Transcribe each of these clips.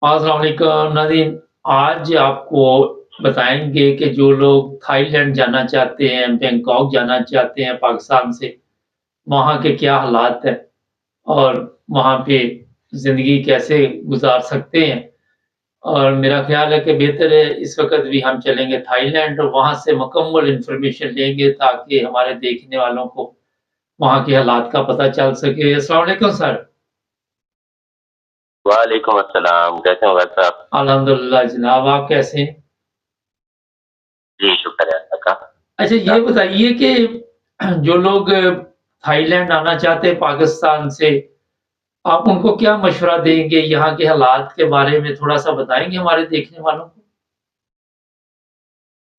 अस्सलाम वालेकुम नाज़रीन। आज आपको बताएँगे कि जो लोग थाईलैंड जाना चाहते हैं, बैंकॉक जाना चाहते हैं पाकिस्तान से, वहाँ के क्या हालात हैं और वहाँ पे ज़िंदगी कैसे गुज़ार सकते हैं। और मेरा ख़्याल है कि बेहतर है इस वक़्त भी हम चलेंगे थाईलैंड और वहाँ से मुकम्मल इन्फॉर्मेशन लेंगे ताकि हमारे देखने वालों को वहाँ के हालात का पता चल सके। अस्सलाम वालेकुम सर। वालेकुम अस्सलाम, कैसे हो भाई साहब? अल्हम्दुलिल्लाह जनाब, आप कैसे हैं? जी, शुक्र है अल्लाह का। अच्छा ये आप बताइए कि जो लोग थाईलैंड आना चाहते हैं पाकिस्तान से, आप उनको क्या मशवरा देंगे? यहाँ के हालात के बारे में थोड़ा-सा बताएँगे हमारे देखने वालों को?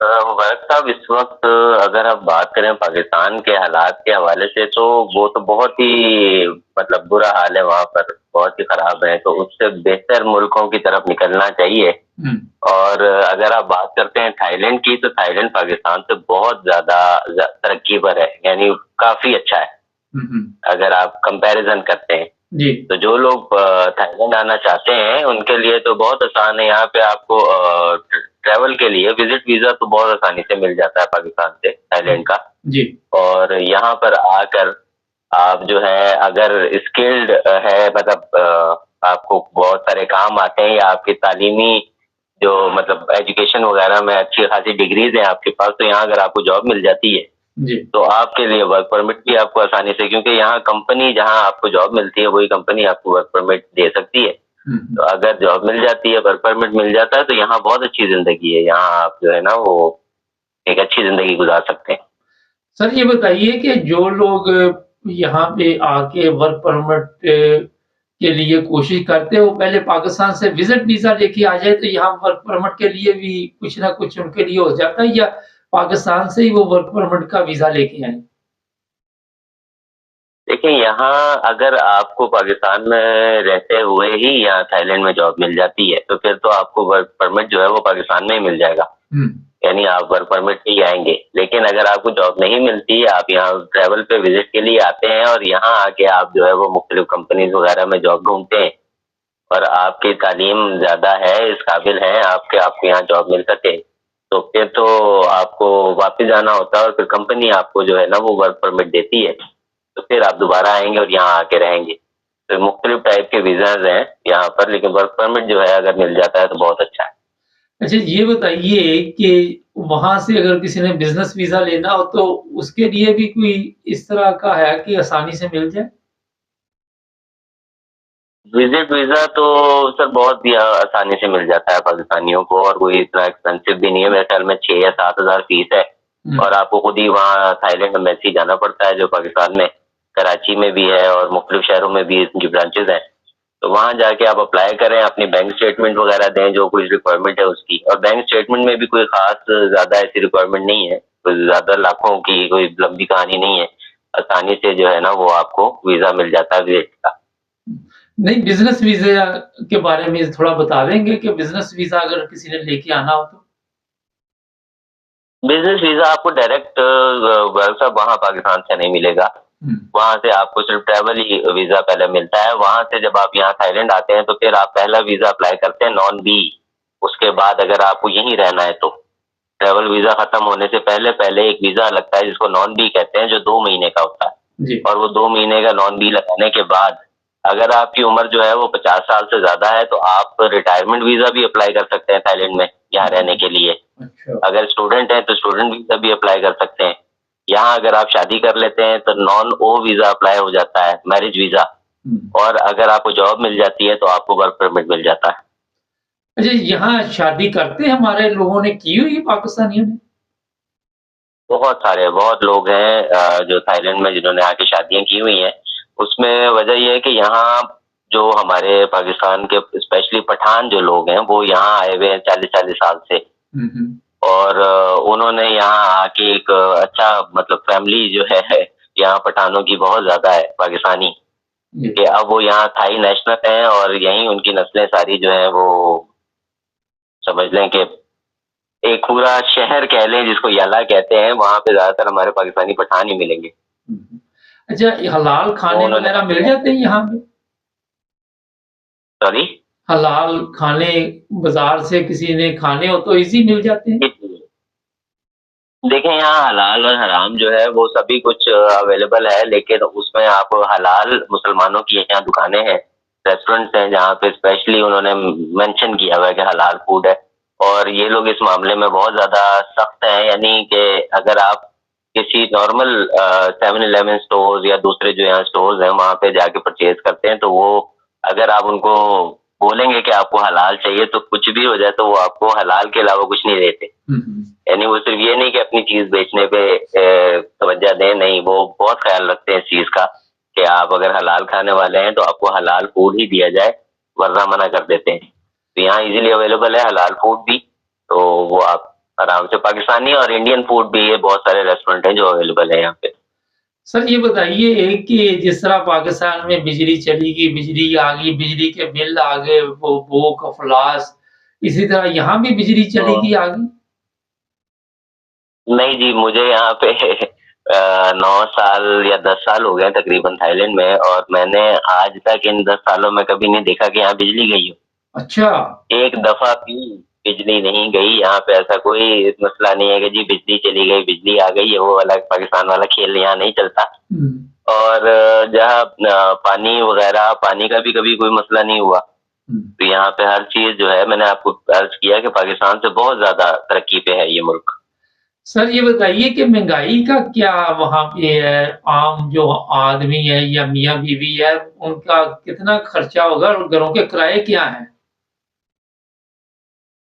मुबारक साहब, इस वक़्त अगर आप बात करें पाकिस्तान के हालात के हवाले से तो वो तो बहुत ही मतलब बुरा हाल है वहाँ पर, बहुत ही ख़राब है, तो उससे बेहतर मुल्कों की तरफ निकलना चाहिए। हुँ। और अगर आप बात करते हैं थाईलैंड की, तो थाईलैंड पाकिस्तान से बहुत ज़्यादा तरक्की पर है, यानी काफ़ी अच्छा है, हुँ, हुँ। अगर आप कंपैरिज़न करते हैं। जी। तो जो लोग थाईलैंड आना चाहते हैं, उनके लिए तो बहुत आसान है। यहाँ पे आपको ट्रैवल के लिए विज़िट वीज़ा तो बहुत आसानी से मिल जाता है पाकिस्तान से थाईलैंड का। जी। और यहाँ पर आकर आप जो है अगर स्किल्ड है मतलब आपको बहुत सारे काम आते हैं या आपकी तालीमी जो मतलब एजुकेशन वगैरह में अच्छी खासी डिग्रीज़ हैं आपके पास, तो यहाँ अगर आपको जॉब मिल जाती है, जी। तो आपके लिए वर्क परमिट भी आपको आसानी से क्योंकि यहाँ कंपनी जहाँ आपको जॉब मिलती है, वही कंपनी आपको वर्क परमिट दे सकती है। हुँ, तो हुँ। अगर जॉब मिल जाती है, वर्क परमिट मिल जाता है, तो यहाँ बहुत अच्छी ज़िंदगी है। यहाँ आप जो है ना वो एक अच्छी ज़िंदगी गुज़ार सकते हैं। सर ये बताइए कि जो लोग यहाँ पे आके वर्क परमिट के लिए कोशिश करते हैं, वो पहले पाकिस्तान से विज़िट वीज़ा लेके आ जाए, तो यहाँ वर्क परमिट के लिए भी कुछ ना कुछ उनके लिए हो जाता है या पाकिस्तान से ही वो वर्क परमिट का वीज़ा लेके आएँ? देखिए, यहाँ अगर आपको पाकिस्तान में रहते हुए ही यहाँ थाईलैंड में जॉब मिल जाती है, तो फिर तो आपको वर्क परमिट जो है वो पाकिस्तान में ही मिल जाएगा। हुँ। यानी आप वर्क परमिट से ही आएँगे। लेकिन अगर आपको जॉब नहीं मिलती, आप यहाँ ट्रैवल पे विज़िट के लिए आते हैं और यहाँ आके आप जो है वो मुख्तलिफ कंपनीज़ वगैरह में जॉब ढूँढते हैं और आपकी तालीम ज़्यादा है, इस काबिल हैं आपके आपको यहाँ जॉब मिल सके, तो फिर तो आपको वापस जाना होता है और फिर कंपनी आपको जो है ना वो वर्क परमिट देती है। तो फिर आप दोबारा आएँगे और यहाँ आके रहेंगे। तो मुख्तलिफ टाइप के वीज़ाज़ हैं यहाँ पर, लेकिन वर्क परमिट जो है अगर मिल जाता है तो बहुत अच्छा है। अच्छा ये बताइए कि वहाँ से अगर किसी ने बिज़नेस वीज़ा लेना हो तो उसके लिए भी कोई इस तरह का है कि आसानी से मिल जाए? विज़िट वीज़ा तो सर बहुत ही आसानी से मिल जाता है पाकिस्तानियों को और कोई इतना एक्सपेंसिव भी नहीं है, मेरे ख्याल में 6 या 7,000 फीस है हुँ। और आपको खुद ही वहाँ थाईलैंड एम्बेसी जाना पड़ता है जो पाकिस्तान में कराची में भी है और मुख्तलिफ शहरों में भी इनकी ब्रांचेज़ हैं। तो वहाँ जाके आप अप्लाई करें, अपनी बैंक स्टेटमेंट वगैरह दें, जो कुछ रिक्वायरमेंट है उसकी और बैंक स्टेटमेंट में भी कोई ख़ास ज़्यादा ऐसी रिक्वायरमेंट नहीं है, कोई ज़्यादा लाखों की कोई लंबी कहानी नहीं है। आसानी से जो है ना वो आपको वीज़ा मिल जाता है विज़िट का। नहीं बिज़नेस वीज़ा के बारे में थोड़ा बता देंगे कि बिज़नेस वीज़ा अगर किसी ने लेके आना हो तो? बिज़नेस वीज़ा आपको डायरेक्ट साहब वहाँ पाकिस्तान से नहीं मिलेगा। हुँ। वहाँ से आपको सिर्फ़ ट्रैवल ही वीज़ा पहले मिलता है। वहाँ से जब आप यहाँ थाईलैंड आते हैं तो फिर आप पहला वीज़ा अप्लाई करते हैं नॉन बी। उसके बाद अगर आपको यहीं रहना है तो ट्रैवल वीज़ा खत्म होने से पहले एक वीज़ा लगता है जिसको नॉन बी कहते हैं जो 2 महीने का होता है। जी। और वो 2 महीने का नॉन बी लगाने के बाद अगर आपकी उम्र जो है वो 50 साल से ज़्यादा है तो आप रिटायरमेंट वीज़ा भी अप्लाई कर सकते हैं थाईलैंड में यहाँ रहने के लिए। अच्छा। अगर स्टूडेंट हैं तो स्टूडेंट वीज़ा भी अप्लाई कर सकते हैं। यहाँ अगर आप शादी कर लेते हैं तो नॉन ओ वीज़ा अप्लाई हो जाता है, मैरिज वीज़ा। हुँ। और अगर आपको जॉब मिल जाती है तो आपको वर्क परमिट मिल जाता है। अच्छा यहाँ शादी करते हैं हमारे लोगों ने की हुई है पाकिस्तानियों ने? बहुत लोग हैं जो थाईलैंड में जिन्होंने आके शादियाँ की हुई हैं। उसमें वजह ये है कि यहाँ जो हमारे पाकिस्तान के स्पेशली पठान जो लोग हैं, वो यहाँ आए हुए हैं 40-40 साल से। हुँ, हुँ। और उन्होंने यहाँ आके एक अच्छा मतलब फैमिली जो है यहाँ पठानों की बहुत ज़्यादा है पाकिस्तानी, जी। कि अब वो यहाँ थाई नेशनल हैं और यहीं उनकी नस्लें सारी जो हैं वो समझ लें कि एक पूरा शहर कह लें जिसको यला कहते हैं, वहाँ पे ज़्यादातर हमारे पाकिस्तानी पठान ही मिलेंगे। हुँ, हुँ। अच्छा ये हलाल वो खाने उन्होंने वग़ैरह मिल जाते हैं यहाँ पे? सॉरी? हलाल खाने बाज़ार से किसी ने खाने हो तो ईज़ी मिल जाते हैं? देखें, यहाँ हलाल और हराम जो है वो सभी कुछ अवेलेबल है, लेकिन उसमें आप हलाल मुसलमानों की यहाँ दुकानें हैं, रेस्टोरेंट्स हैं जहाँ पे स्पेशली उन्होंने मेंशन किया हुआ है कि हलाल फूड है और ये लोग इस मामले में बहुत ज़्यादा सख्त हैं, यानी कि अगर आप किसी नॉर्मल 7-Eleven स्टोर्स या दूसरे जो यहाँ स्टोर्स हैं वहाँ पे जाके परचेज़ करते हैं, तो वो अगर आप उनको बोलेंगे कि आपको हलाल चाहिए तो कुछ भी हो जाए तो वो आपको हलाल के अलावा कुछ नहीं देते। यानी वो सिर्फ ये नहीं कि अपनी चीज बेचने पे तवज्जो दें, नहीं, वो बहुत ख्याल रखते हैं इस चीज का कि आप अगर हलाल खाने वाले हैं तो आपको हलाल फूड ही दिया जाए, वरना मना कर देते हैं। तो यहाँ इजीली अवेलेबल है हलाल फूड भी, तो वो आप आराम से, पाकिस्तानी और इंडियन फूड भी है, बहुत सारे रेस्टोरेंट हैं जो अवेलेबल है यहाँ पे। सर ये बताइए कि जिस तरह पाकिस्तान में बिजली चली गई, बिजली आ गई, बिजली के बिल आ गए, वो भूख, अफलास, इसी तरह यहाँ भी बिजली चलेगी आगे? नहीं जी, मुझे यहाँ पे 9 साल या 10 साल हो गए हैं तकरीबन थाईलैंड में, और मैंने आज तक इन 10 सालों में कभी नहीं देखा कि यहाँ बिजली गई हो। अच्छा। एक दफा भी बिजली नहीं गई यहाँ पे, ऐसा कोई मसला नहीं है कि जी बिजली चली गई, बिजली आ गई है, वो वाला पाकिस्तान वाला खेल यहाँ नहीं चलता। और जहाँ पानी वगैरह, पानी का भी कभी कोई मसला नहीं हुआ। तो यहाँ पे हर चीज जो है, मैंने आपको अर्ज किया कि पाकिस्तान से बहुत ज्यादा तरक्की पे है ये मुल्क। सर ये बताइए कि महंगाई का क्या वहाँ पे है? आम जो आदमी है या मियाँ बीवी है, उनका कितना खर्चा होगा और घरों के किराए क्या हैं?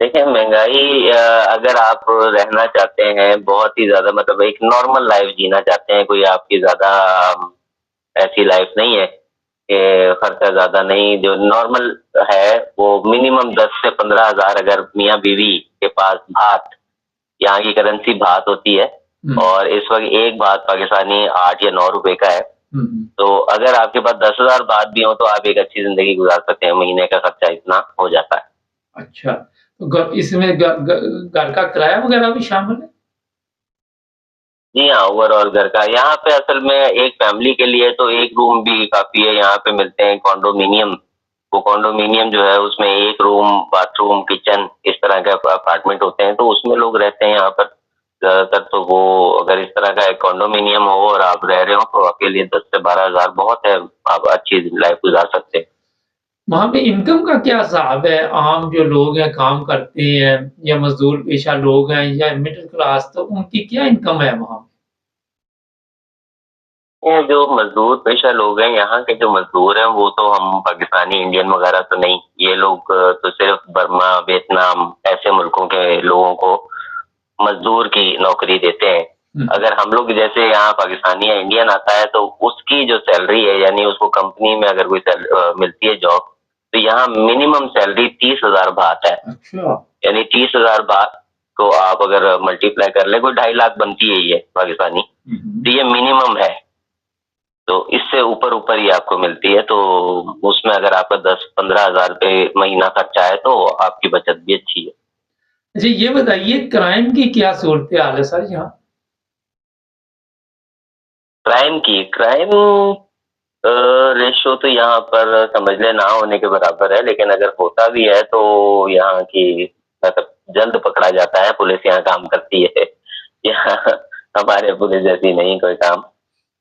देखिए, महंगाई अगर आप रहना चाहते हैं बहुत ही ज़्यादा, मतलब एक नॉर्मल लाइफ जीना चाहते हैं, कोई आपकी ज़्यादा ऐसी लाइफ नहीं है कि खर्चा ज़्यादा नहीं, जो नॉर्मल है वो मिनिमम 10 से 15 हज़ार अगर मियाँ बीवी के पास भात, यहाँ की करेंसी भात होती है और इस वक्त एक भात पाकिस्तानी 8 या 9 रुपए का है। तो अगर आपके पास 10,000 भात भी हो तो आप एक अच्छी जिंदगी गुजार सकते हैं, महीने का खर्चा इतना हो जाता है। अच्छा, तो इसमें घर का किराया वगैरह भी शामिल है? जी हाँ, ओवरऑल घर का, यहाँ पे असल में एक फैमिली के लिए तो एक रूम भी काफ़ी है। यहाँ पे मिलते हैं कॉन्डोमिनियम, वो कॉन्डोमिनियम जो है उसमें एक रूम, बाथरूम, किचन, इस तरह के अपार्टमेंट होते हैं, तो उसमें लोग रहते हैं यहाँ पर ज़्यादातर। तो वो अगर इस तरह का एक कॉन्डोमिनियम हो और आप रह रहे हो तो आपके लिए 10 से 12 हज़ार बहुत है, आप अच्छी लाइफ गुजार सकते हैं। वहाँ पे इनकम का क्या हिसाब है? आम जो लोग हैं काम करते हैं या मजदूर पेशा लोग हैं या मिडिल क्लास, तो उनकी क्या इनकम है वहाँ? ये जो मजदूर पेशा लोग हैं, यहाँ के जो मजदूर हैं वो तो हम पाकिस्तानी, इंडियन वगैरह तो नहीं, ये लोग तो सिर्फ बर्मा, वियतनाम ऐसे मुल्कों के लोगों को मजदूर की नौकरी देते हैं। अगर हम लोग जैसे यहाँ पाकिस्तानी या इंडियन आता है तो उसकी जो सैलरी है, यानी उसको कंपनी में अगर कोई मिलती है जॉब, तो यहाँ मिनिमम सैलरी 30,000 बात है। अच्छा। यानी 30,000 बात को आप अगर मल्टीप्लाई कर ले, कोई 2.5 लाख बनती है ये पाकिस्तानी, तो ये मिनिमम है। तो इससे ऊपर ऊपर ही आपको मिलती है, तो उसमें अगर आपका 10-15 हज़ार रुपये महीना खर्चा है तो आपकी बचत भी अच्छी है। अच्छा ये बताइए क्राइम की क्या सूरत हाल है सर यहाँ? क्राइम रेशो तो यहाँ पर समझ ले ना होने के बराबर है, लेकिन अगर होता भी है तो यहाँ की मतलब जल्द पकड़ा जाता है, पुलिस यहाँ काम करती है। यहाँ हमारे पुलिस जैसी नहीं कोई काम।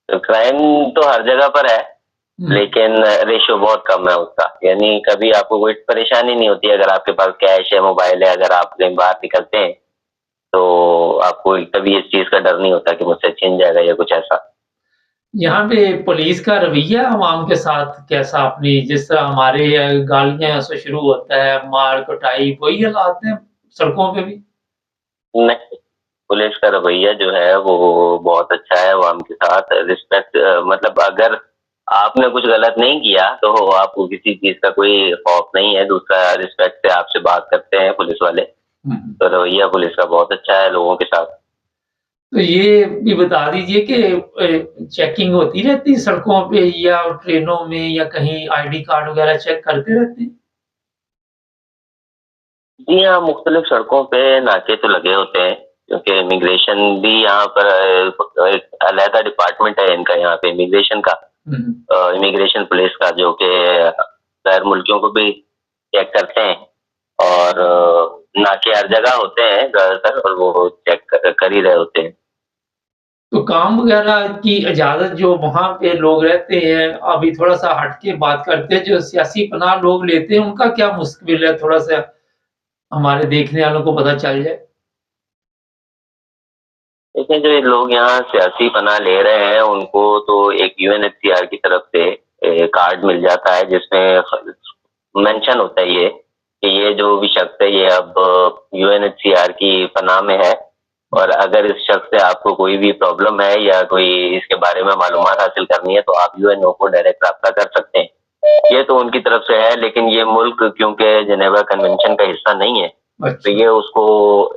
तो क्राइम तो हर जगह पर है, लेकिन रेशो बहुत कम है उसका, यानी कभी आपको कोई परेशानी नहीं होती अगर आपके पास कैश है, मोबाइल है, अगर आप कहीं बाहर निकलते हैं तो आपको कभी इस चीज का डर नहीं होता कि मुझसे छीन जाएगा या कुछ ऐसा। यहाँ पे पुलिस का रवैया आवाम के साथ कैसा? अपनी जिस तरह हमारे गालियाँ से शुरू होता है, मार कुटाई, वही हालात हैं सड़कों पे भी? नहीं, पुलिस का रवैया जो है वो बहुत अच्छा है आवाम के साथ, रिस्पेक्ट, मतलब अगर आपने कुछ गलत नहीं किया तो आपको किसी चीज का कोई खौफ नहीं है। दूसरा, रिस्पेक्ट से आपसे बात करते हैं पुलिस वाले, तो रवैया पुलिस का बहुत अच्छा है लोगों के साथ। तो ये भी बता दीजिए कि चेकिंग होती रहती है सड़कों पे या ट्रेनों में या कहीं आईडी कार्ड वगैरह चेक करते रहते हैं? जी हाँ, मुख्तलिफ सड़कों पे नाके तो लगे होते हैं, क्योंकि इमिग्रेशन भी यहाँ पर एक अलहदा डिपार्टमेंट है इनका यहाँ पे, इमिग्रेशन का, इमिग्रेशन पुलिस का, जो कि गैर मुल्कियों को भी चेक करते हैं और नाके हर जगह होते हैं ज़्यादातर और वो चेक कर ही रहे होते हैं। तो काम वगैरह की इजाज़त जो वहाँ पे लोग रहते हैं, अभी थोड़ा-सा हट के बात करते हैं, जो सियासी पनाह लोग लेते हैं, उनका क्या मुश्किल है? थोड़ा-सा हमारे देखने वालों को पता चल जाए। देखिए, जो ये लोग यहाँ सियासी पनाह ले रहे हैं, उनको तो एक यूएनएचसीआर की तरफ से कार्ड मिल जाता है जिसमें मेंशन होता है ये कि ये जो भी शख्स है ये अब यूएनएचसीआर की पनाह में है और अगर इस शख्स से आपको कोई भी प्रॉब्लम है या कोई इसके बारे में मालूमात हासिल करनी है तो आप यूएनओ को डायरेक्ट राब्ता कर सकते हैं। ये तो उनकी तरफ से है लेकिन ये मुल्क क्योंकि जेनेवा कन्वेंशन का हिस्सा नहीं है, तो अच्छा। ये उसको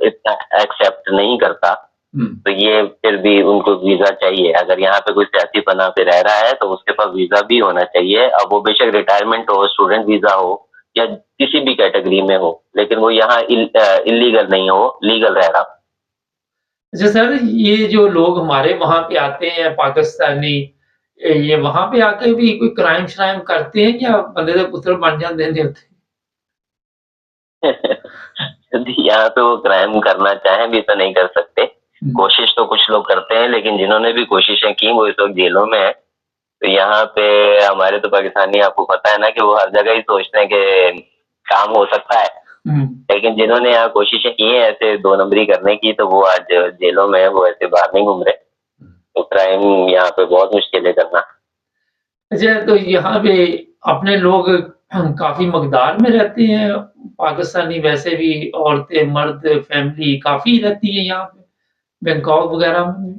इतना एक्सेप्ट नहीं करता। तो ये फिर भी उनको वीज़ा चाहिए। अगर यहाँ पे कोई सियासी पनाह पे रह रहा है तो उसके पास वीज़ा भी होना चाहिए। अब वो बेशक रिटायरमेंट हो, स्टूडेंट वीज़ा हो या किसी भी कैटेगरी में हो, लेकिन वो यहाँ इल्लीगल नहीं हो, लीगल रह रहा। अच्छा सर, ये जो लोग हमारे वहाँ पे आते हैं पाकिस्तानी, ये वहाँ पे आके भी कोई क्राइम-श्राइम करते हैं या बंदे दे पुत्तर बन जाते हैं होते? यदि यहाँ पे वो क्राइम करना चाहें भी तो नहीं कर सकते। कोशिश तो कुछ लोग करते हैं लेकिन जिन्होंने भी कोशिशें की वो इस वक़्त जेलों में हैं। तो यहाँ पे हमारे तो पाकिस्तानी आपको पता है ना कि वो हर जगह ही सोचते हैं कि काम हो सकता है। लेकिन जिन्होंने यहाँ कोशिशें की हैं ऐसे 2 नंबरी करने की तो वो आज जेलों में है, वो ऐसे बाहर नहीं घूम रहे। तो क्राइम यहाँ पे बहुत मुश्किल है करना। अच्छा, तो यहाँ पे अपने लोग काफ़ी मकदार में रहते हैं, पाकिस्तानी वैसे भी औरतें, मर्द, फैमिली काफ़ी रहती है यहाँ पे, बैंकॉक वगैरह में?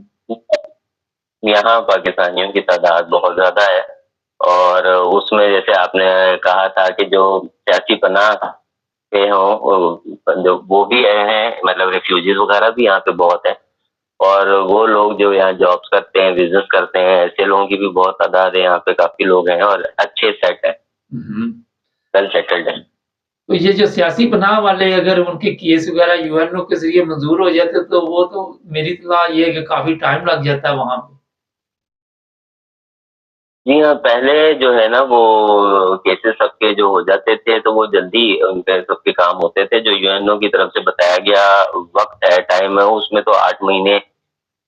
यहाँ पाकिस्तानियों की तादाद बहुत ज़्यादा है और उसमें जैसे आपने कहा था कि जो सियासी पनाह पे हों जो वो भी हैं मतलब रेफ्यूजीज़ वगैरह भी यहाँ पे बहुत हैं और वो लोग जो यहाँ जॉब्स करते हैं, बिज़नेस करते हैं, ऐसे लोगों की भी बहुत तादाद है यहाँ पे काफ़ी लोग हैं और अच्छे सेट हैं, वेल सेटल्ड हैं। तो ये जो सियासी पनाह वाले अगर उनके केस वगैरह यूएनओ के ज़रिए मंज़ूर हो जाते तो वो तो मेरी इत्तला ये है कि काफ़ी टाइम लग जाता है वहाँ पे। जी हाँ, पहले जो है ना वो केसेस सबके जो हो जाते थे तो वो जल्दी उनके सबके काम होते थे। जो यूएनओ की तरफ से बताया गया वक़्त है, टाइम है उसमें तो 8 महीने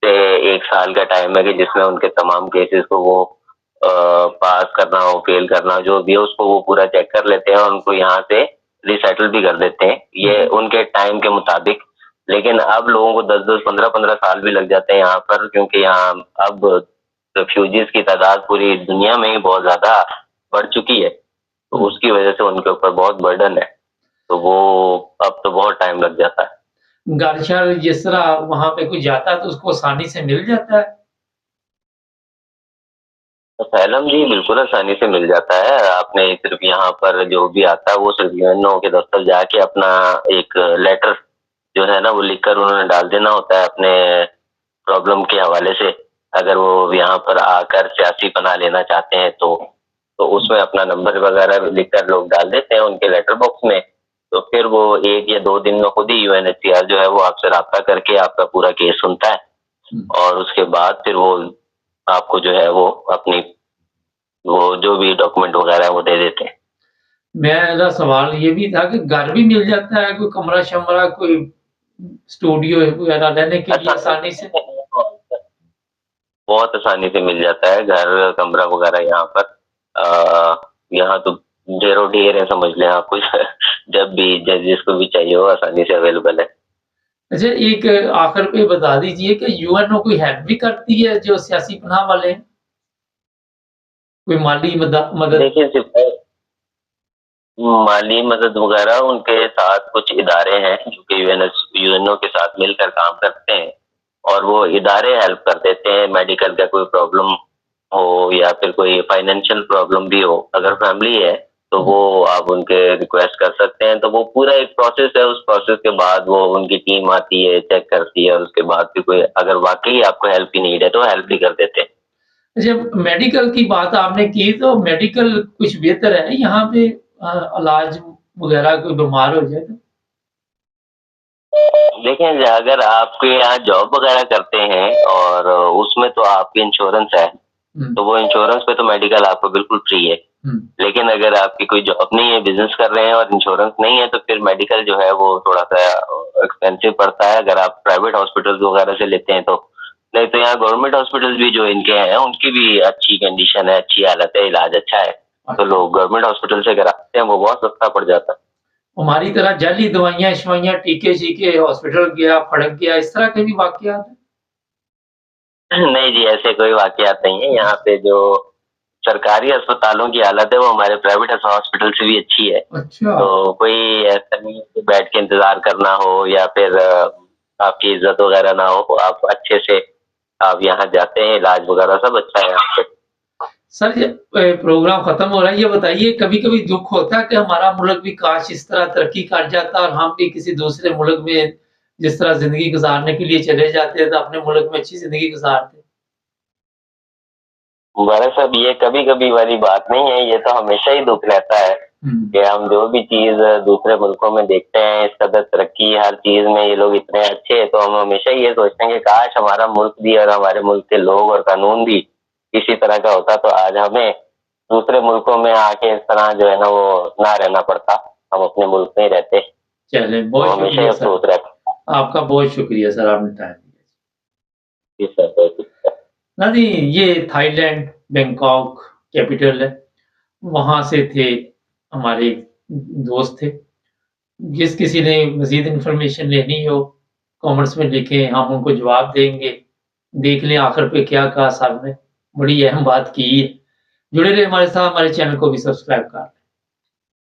से 1 साल का टाइम है कि जिसमें उनके तमाम केसेस को वो पास करना हो, फेल करना जो भी है उसको वो पूरा चेक कर लेते हैं और उनको यहाँ से रिसेटल भी कर देते हैं। ये उनके टाइम के मुताबिक। लेकिन अब लोगों को 10-10, 15-15 साल भी लग जाते हैं यहाँ पर क्योंकि यहाँ अब रेफ्यूजीज़ की तादाद पूरी दुनिया में ही बहुत ज़्यादा बढ़ चुकी है। तो उसकी वजह से उनके ऊपर बहुत बर्डन है। तो वो अब तो बहुत टाइम लग जाता है। घर-शर जिस तरह वहाँ पे कोई जाता है तो उसको आसानी से मिल जाता है? असैलम जी बिल्कुल आसानी से मिल जाता है। आपने सिर्फ़ यहाँ पर जो भी आता है वो सिर्फ़ यूएनओ के दफ़्तर जाके अपना एक लेटर जो है ना वो लिख कर उन्होंने डाल देना होता है अपने प्रॉब्लम के हवाले से। अगर वो यहाँ पर आकर सियासी पनाह लेना चाहते हैं तो उसमें अपना नंबर वगैरह लिख कर लोग डाल देते हैं उनके लेटर बॉक्स में। तो फिर वो 1 या 2 दिन में खुद ही यूएनएचसीआर जो है वो आपसे राब्ता करके आपका पूरा केस सुनता है और उसके बाद फिर वो आपको जो है वो अपनी वो जो भी डॉक्यूमेंट वगैरह है वो दे देते हैं। मेरा सवाल ये भी था कि घर भी मिल जाता है, कोई कमरा-शमरा, कोई स्टूडियो वगैरह रहने के लिए आसानी से? बहुत आसानी से मिल जाता है घर, कमरा वगैरह यहाँ पर। यहाँ तो ढेरों ढेर है समझ लें आप कुछ जब भी जिसको भी चाहिए हो आसानी से अवेलेबल है। अच्छा, एक आखिर पे बता दीजिए कि यूएनओ कोई हेल्प भी करती है जो सियासी पनाह वाले हैं? कोई माली मदद? देखिए सिर्फ माली मदद वगैरह उनके साथ कुछ इदारे हैं जो कि यूएनओ के साथ मिलकर काम करते हैं और वो इदारे हेल्प कर देते हैं मेडिकल का कोई प्रॉब्लम हो या फिर कोई फाइनेंशियल प्रॉब्लम भी हो अगर फैमिली है तो वो आप उनके रिक्वेस्ट कर सकते हैं तो वो पूरा एक प्रोसेस है उस प्रोसेस के बाद वो उनकी टीम आती है चेक करती है और उसके बाद फिर कोई अगर वाकई आपको हेल्प की नीड है तो हेल्प भी कर देते हैं। अच्छा, मेडिकल की बात आपने की तो मेडिकल कुछ बेहतर है यहाँ पे, इलाज वगैरह कोई बीमार हो जाए तो? देखिए अगर आपके यहाँ जॉब वगैरह करते हैं और उसमें तो आपकी इंश्योरेंस है तो वो इंश्योरेंस पे तो मेडिकल आपको बिल्कुल फ्री है। लेकिन अगर आपकी कोई जॉब नहीं है, बिजनेस कर रहे हैं और इंश्योरेंस नहीं है, तो फिर मेडिकल जो है वो थोड़ा सा एक्सपेंसिव पड़ता है अगर आप प्राइवेट हॉस्पिटल्स वगैरह से लेते हैं तो। नहीं तो यहाँ गवर्नमेंट हॉस्पिटल्स भी जो इनके हैं उनकी भी अच्छी कंडीशन है, अच्छी हालत है, इलाज अच्छा है, तो लोग गवर्नमेंट हॉस्पिटल से कराते हैं, वो बहुत सस्ता पड़ जाता है। हमारी तरह जाली दवाइयाँ शवाइयाँ टीके शीके हॉस्पिटल गया फड़क गया इस तरह के भी वाकयात हैं? नहीं जी, ऐसे कोई वाकयात नहीं है। यहाँ पे जो सरकारी अस्पतालों की हालत है वो हमारे प्राइवेट हॉस्पिटल से भी अच्छी है। अच्छा। तो कोई ऐसा नहीं है कि बैठ के इंतजार करना हो या फिर आपकी इज्जत वगैरह ना हो, आप अच्छे से आप यहाँ जाते हैं, इलाज वगैरह सब अच्छा है यहाँ पे। सर ये प्रोग्राम खत्म हो रहा है, ये बताइए कभी-कभी दुःख होता है कि हमारा मुल्क भी काश इस तरह तरक्की कर जाता और हम भी किसी दूसरे मुल्क में जिस तरह ज़िंदगी गुज़ारने के लिए चले जाते तो अपने मुल्क में अच्छी ज़िंदगी गुज़ारते? मुबारक साहब, ये कभी-कभी वाली बात नहीं है, ये तो हमेशा ही दुःख रहता है कि हम जो भी चीज़ दूसरे मुल्कों में देखते हैं, इस कदर तरक्की हर चीज़ में ये लोग इतने अच्छे हैं, तो हम हमेशा ये सोचते हैं कि काश हमारा मुल्क भी और हमारे मुल्क के लोग और कानून भी इसी तरह का होता, तो आज हमें दूसरे मुल्कों में आके इस तरह जो है ना वो ना रहना पड़ता, हम अपने मुल्क में ही रहते। चलिए तो बहुत हमेशा शुक्रिया ये सर। सोच रहता है। आपका बहुत शुक्रिया सर, आपने टाइम दिया। जी सर, बहुत शुक्रिया। ना जी, ये थाईलैंड बैंकॉक कैपिटल है, वहाँ से थे हमारे दोस्त थे। जिस किसी ने मज़ीद इन्फॉर्मेशन लेनी हो कमेंट्स में लिखें, हम उनको जवाब देंगे। देख लें आखिर पे क्या कहा साहब ने, बड़ी अहम बात की है। जुड़े रहिए हमारे साथ, हमारे चैनल को भी सब्सक्राइब कर लें।